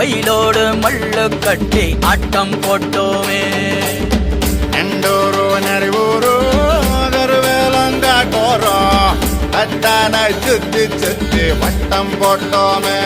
வெயிலோடு மல்லு கட்டி ஆட்டம் போட்டோமே. எண்டூரு நரிவூரு கருவேலங்காட்டோரோ அத்தான சுத்தி சுத்தி வட்டம் போட்டோமே.